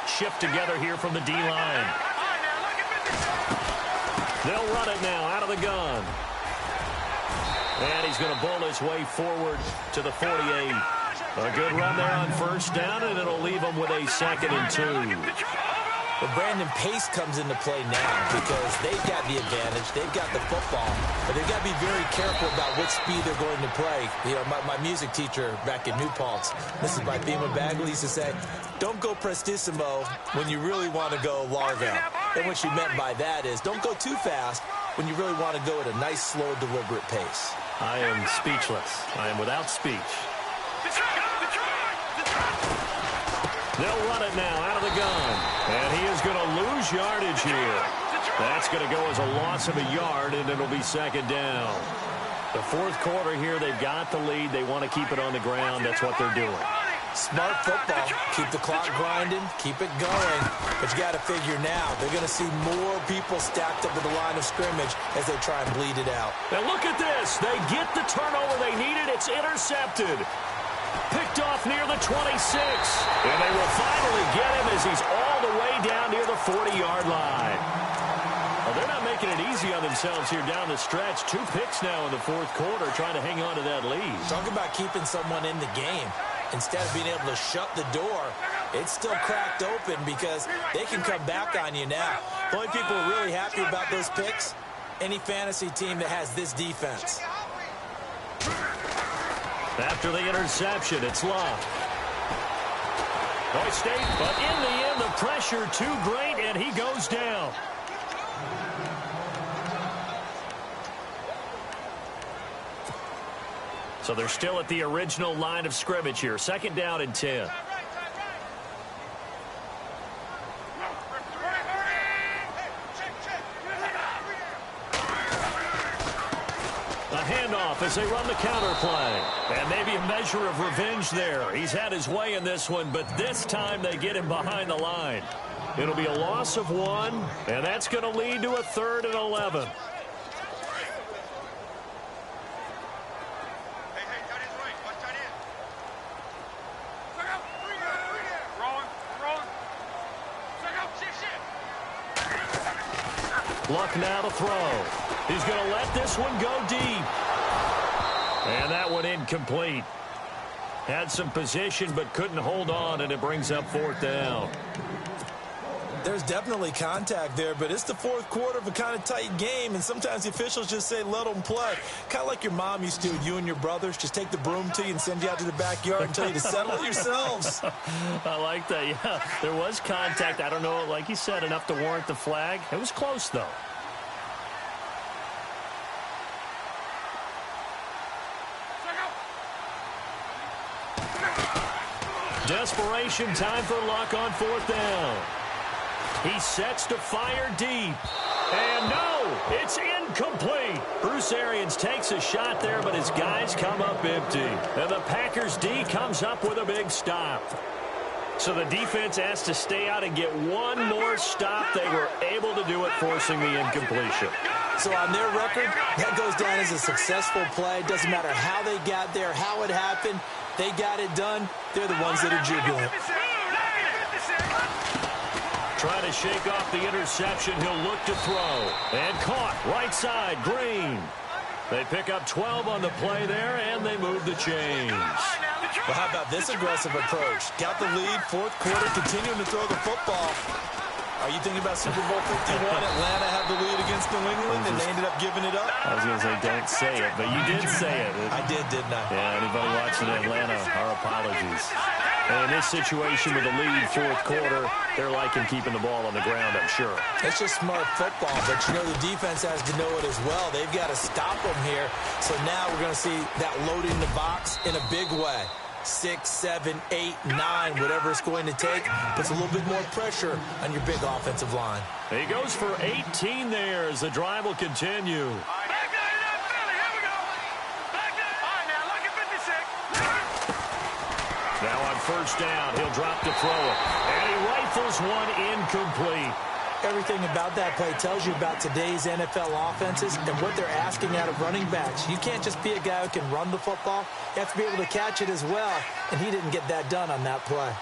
Shift together here from the D-line. They'll run it now out of the gun. And he's going to bowl his way forward to the 48. A good run there on first down, and it'll leave him with a 2nd and 2. Well, Brandon, pace comes into play now because they've got the advantage. They've got the football, but they've got to be very careful about what speed they're going to play. You know, my music teacher back in New Paltz, Mrs. Bythema Bagley, used to say, don't go prestissimo when you really want to go largo. And what she meant by that is don't go too fast when you really want to go at a nice, slow, deliberate pace. I am speechless. I am without speech. They'll run it now out of the gun. And he is going to lose yardage here. That's going to go as a loss of a yard, and it'll be 2nd down. The 4th quarter here, they've got the lead. They want to keep it on the ground. That's what they're doing. Smart football. Keep the clock grinding. Keep it going. But you got to figure now, they're going to see more people stacked up at the line of scrimmage as they try and bleed it out. And look at this. They get the turnover they needed. It's intercepted. Picked off near the 26. And they will finally get him as he's all the way down near the 40-yard line. Well, they're not making it easy on themselves here down the stretch. 2 picks now in the 4th quarter trying to hang on to that lead. Talk about keeping someone in the game. Instead of being able to shut the door, it's still cracked open because they can come back on you now. The only people who are really happy about those picks, any fantasy team that has this defense. After the interception, it's Love. Boy State, but in the end, the pressure too great, and he goes down. So they're still at the original line of scrimmage here. 2nd down and 10. A handoff as they run the counter play. And maybe a measure of revenge there. He's had his way in this one, but this time they get him behind the line. It'll be a loss of 1, and that's going to lead to a 3rd and 11. Luck now to throw. He's going to let this one go deep. And that one incomplete. Had some position but couldn't hold on, and it brings up 4th down. There's definitely contact there, but it's the 4th quarter of a kind of tight game, and sometimes the officials just say let them play. Kind of like your mom used to, you and your brothers, just take the broom to you and send you out to the backyard and tell you to settle it yourselves. I like that, yeah. There was contact. I don't know, like you said, enough to warrant the flag. It was close, though. Desperation time for Luck on 4th down. He sets to fire deep. And no, it's incomplete. Bruce Arians takes a shot there, but his guys come up empty. And the Packers D comes up with a big stop. So the defense has to stay out and get one more stop. They were able to do it, forcing the incompletion. So on their record, that goes down as a successful play. Doesn't matter how they got there, how it happened. They got it done. They're the ones that are jubilant. Trying to shake off the interception. He'll look to throw. And caught. Right side, Green. They pick up 12 on the play there, and they move the chains. Well, how about this aggressive approach? Got the lead, 4th quarter, continuing to throw the football. Are you thinking about Super Bowl 51? Atlanta had the lead against New England, and they ended up giving it up? I was going to say, don't say it, but you did say it. I did, didn't I? Yeah, anybody watching Atlanta, our apologies. And in this situation with the lead, 4th quarter, they're liking keeping the ball on the ground, I'm sure. It's just smart football, but you know the defense has to know it as well. They've got to stop them here. So now we're going to see that loading the box in a big way. 6, 7, 8, 9, whatever it's going to take, puts a little bit more pressure on your big offensive line. He goes for 18 there as the drive will continue. Now on 1st down, he'll drop to throw it. And he rifles one incomplete. Everything about that play tells you about today's NFL offenses and what they're asking out of running backs. You can't just be a guy who can run the football. You have to be able to catch it as well, and he didn't get that done on that play.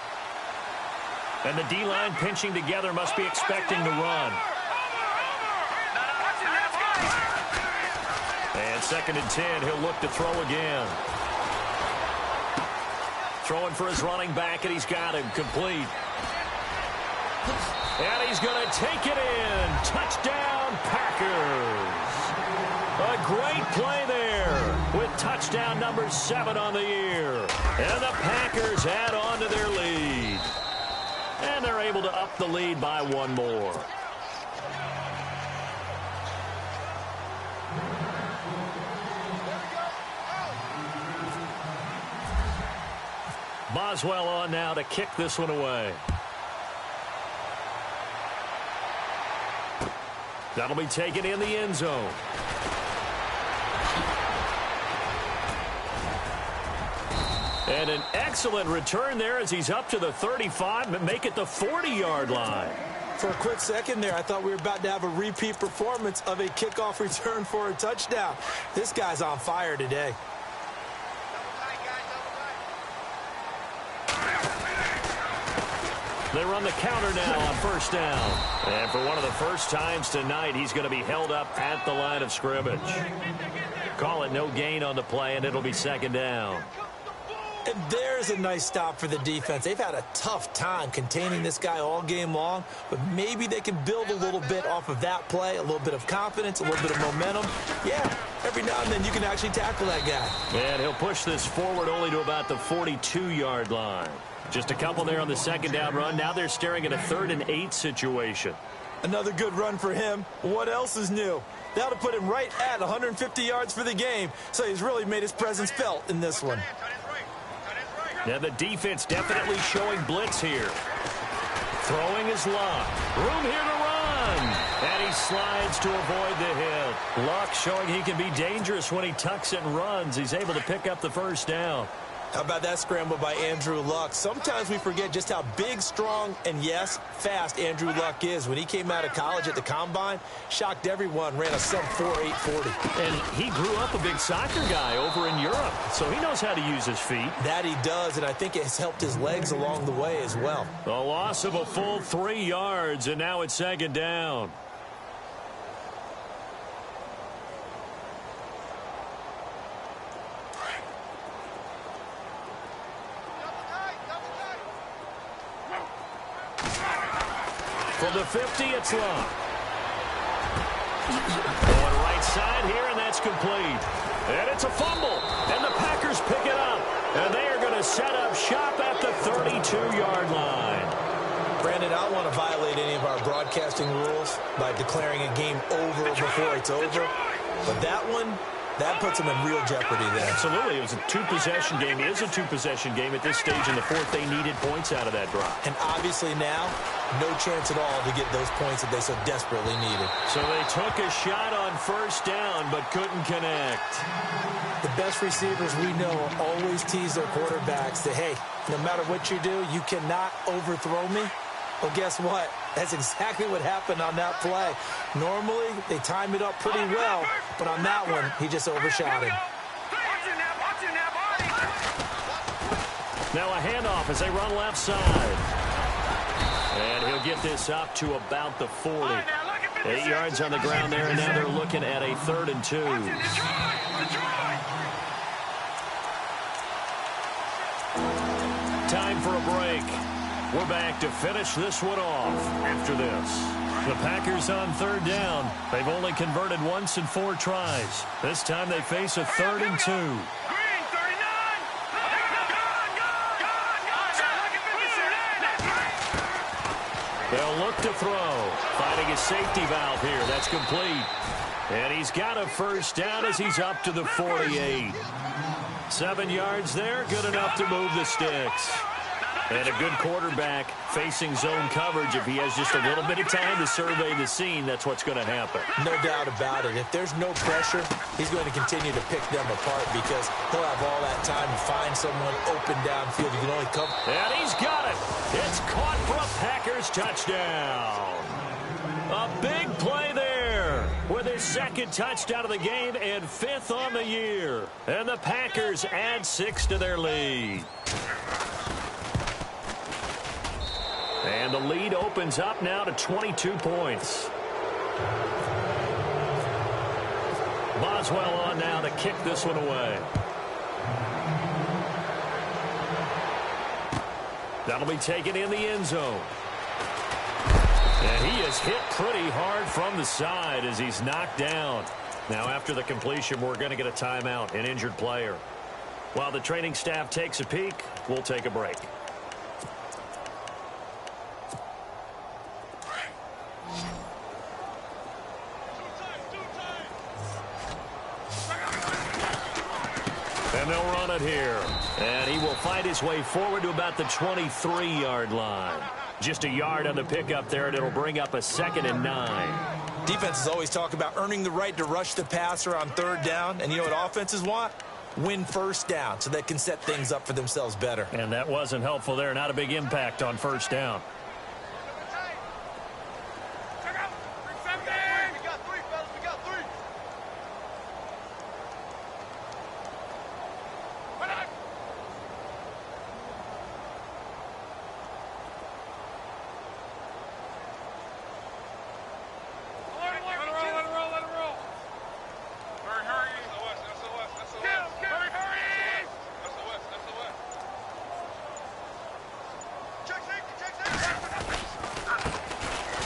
And the D-line pinching together must be expecting to run. And 2nd and 10, he'll look to throw again. Throwing for his running back, and he's got him complete. And he's going to take it in. Touchdown, Packers. A great play there with touchdown number 7 on the year. And the Packers add on to their lead. And they're able to up the lead by one more. Boswell on now to kick this one away. That'll be taken in the end zone. And an excellent return there as he's up to the 35, but make it the 40-yard line. For a quick second there, I thought we were about to have a repeat performance of a kickoff return for a touchdown. This guy's on fire today. They run the counter now on 1st down. And for one of the first times tonight, he's going to be held up at the line of scrimmage. Call it no gain on the play, and it'll be 2nd down. And there's a nice stop for the defense. They've had a tough time containing this guy all game long, but maybe they can build a little bit off of that play, a little bit of confidence, a little bit of momentum. Yeah, every now and then you can actually tackle that guy. And he'll push this forward only to about the 42-yard line. Just a couple there on the 2nd down run. Now they're staring at a 3rd and 8 situation. Another good run for him. What else is new? That'll put him right at 150 yards for the game, so he's really made his presence felt in this one. Now the defense definitely showing blitz here. Throwing is Luck. Room here to run. And he slides to avoid the hit. Luck showing he can be dangerous when he tucks it and runs. He's able to pick up the 1st down. How about that scramble by Andrew Luck? Sometimes we forget just how big, strong, and yes, fast Andrew Luck is. When he came out of college at the Combine, shocked everyone, ran a sub-4 840. And he grew up a big soccer guy over in Europe, so he knows how to use his feet. That he does, and I think it has helped his legs along the way as well. A loss of a full 3 yards, and now it's 2nd down. From the 50, it's Love. Going right side here, and that's complete. And it's a fumble, and the Packers pick it up. And they are going to set up shop at the 32-yard line. Brandon, I don't want to violate any of our broadcasting rules by declaring a game over before it's over. But that one, that puts them in real jeopardy there. Absolutely. It was a two-possession game. It is a two-possession game at this stage in the fourth. They needed points out of that drive. And obviously now, no chance at all to get those points that they so desperately needed. So they took a shot on first down, but couldn't connect. The best receivers we know always tease their quarterbacks that, hey, no matter what you do, you cannot overthrow me. Well, guess what? That's exactly what happened on that play. Normally, they time it up pretty well, but on that one, he just overshot him. Now a handoff as they run left side. And he'll get this up to about the 40. 8 yards on the ground there, and now they're looking at a 3rd and 2. Time for a break. We're back to finish this one off after this. The Packers on 3rd down. They've only converted once in 4 tries. This time they face a 3rd and 2. They'll look to throw. Finding a safety valve here. That's complete. And he's got a first down as he's up to the 48. 7 yards there. Good enough to move the sticks. And a good quarterback facing zone coverage. If he has just a little bit of time to survey the scene, that's what's going to happen. No doubt about it. If there's no pressure, he's going to continue to pick them apart because he'll have all that time to find someone open downfield. He can only cover. And he's got it. It's caught for a Packers touchdown. A big play there with his 2nd touchdown of the game and 5th on the year. And the Packers add 6 to their lead. And the lead opens up now to 22 points. Boswell on now to kick this one away. That'll be taken in the end zone. And he is hit pretty hard from the side as he's knocked down. Now after the completion, we're going to get a timeout, an injured player. While the training staff takes a peek, we'll take a break. And they'll run it here. And he will fight his way forward to about the 23-yard line. Just a yard on the pickup there, and it'll bring up a 2nd and 9. Defenses always talk about earning the right to rush the passer on 3rd down. And you know what offenses want? Win first down so they can set things up for themselves better. And that wasn't helpful there. Not a big impact on first down.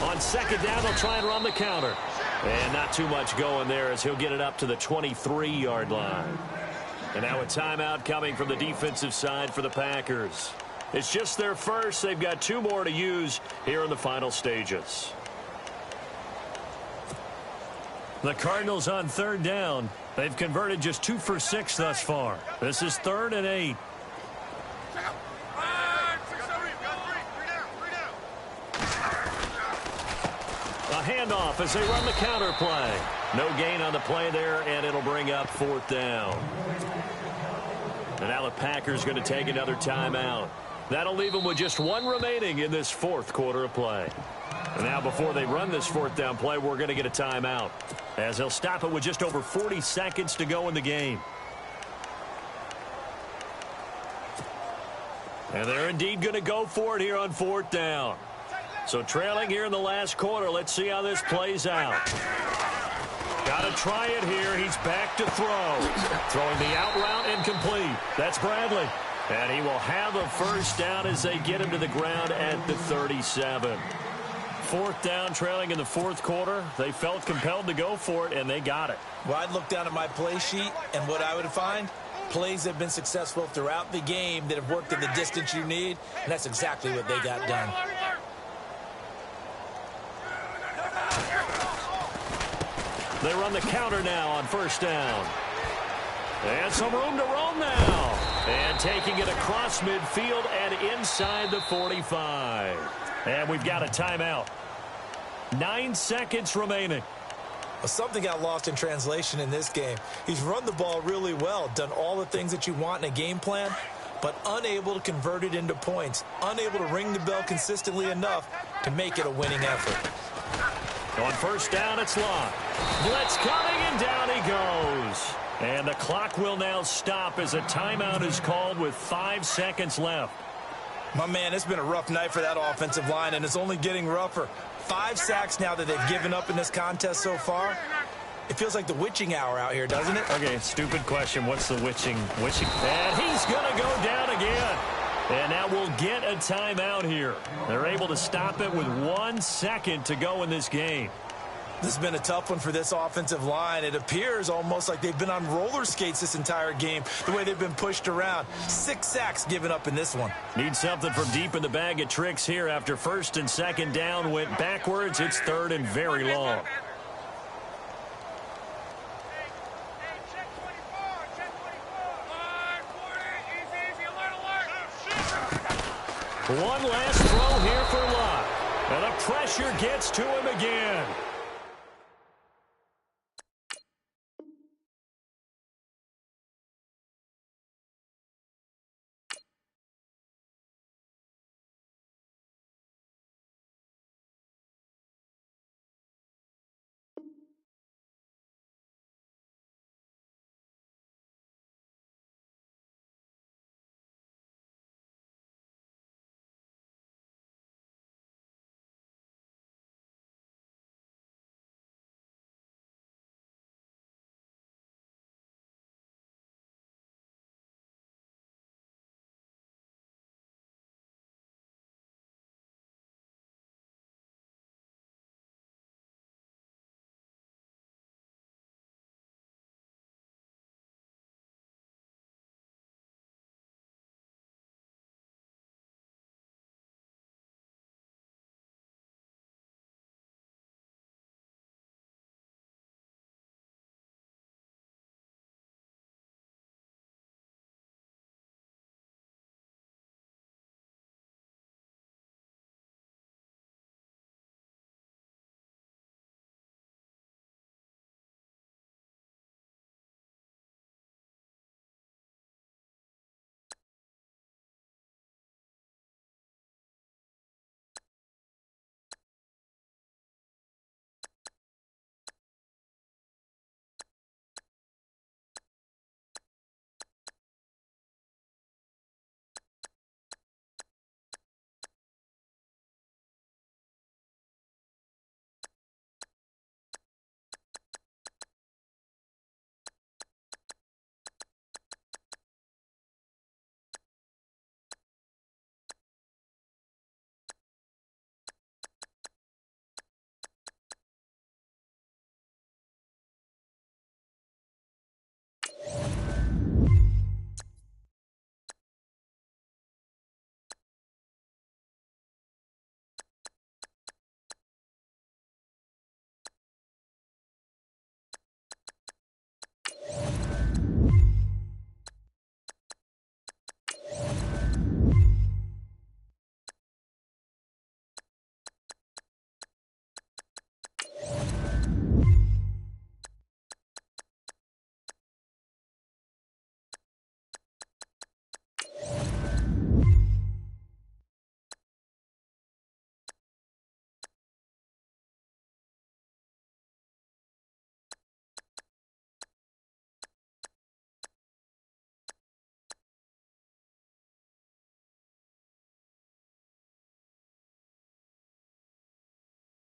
On 2nd down, they'll try and run the counter. And not too much going there as he'll get it up to the 23-yard line. And now a timeout coming from the defensive side for the Packers. It's just their first. They've got 2 more to use here in the final stages. The Cardinals on 3rd down. They've converted just 2 for 6 thus far. This is 3rd and 8. A handoff as they run the counter play. No gain on the play there, and it'll bring up 4th down. And now the Packers going to take another timeout. That'll leave them with just 1 remaining in this 4th quarter of play. And now before they run this 4th down play, we're going to get a timeout, as they'll stop it with just over 40 seconds to go in the game. And they're indeed going to go for it here on 4th down. So trailing here in the last quarter. Let's see how this plays out. Got to try it here. He's back to throw. Throwing the out route incomplete. That's Bradley. And he will have a first down as they get him to the ground at the 37. 4th down, trailing in the 4th quarter. They felt compelled to go for it, and they got it. Well, I'd look down at my play sheet, and what I would find, plays that have been successful throughout the game that have worked in the distance you need, and that's exactly what they got done. They run the counter now on 1st down. And some room to roam now. And taking it across midfield and inside the 45. And we've got a timeout. 9 seconds remaining. Well, something got lost in translation in this game. He's run the ball really well, done all the things that you want in a game plan, but unable to convert it into points, unable to ring the bell consistently enough to make it a winning effort. On 1st down, it's Locke. Blitz coming, and down he goes. And the clock will now stop as a timeout is called with 5 seconds left. My man, it's been a rough night for that offensive line, and it's only getting rougher. 5 sacks now that they've given up in this contest so far. It feels like the witching hour out here, doesn't it? Okay, stupid question. What's the witching? And he's going to go down again. And now we'll get a timeout here. They're able to stop it with 1 second to go in this game. This has been a tough one for this offensive line. It appears almost like they've been on roller skates this entire game, the way they've been pushed around. 6 sacks given up in this one. Need something from deep in the bag of tricks here after 1st and 2nd down went backwards. It's 3rd and very long. One last throw here for Locke. And the pressure gets to him again.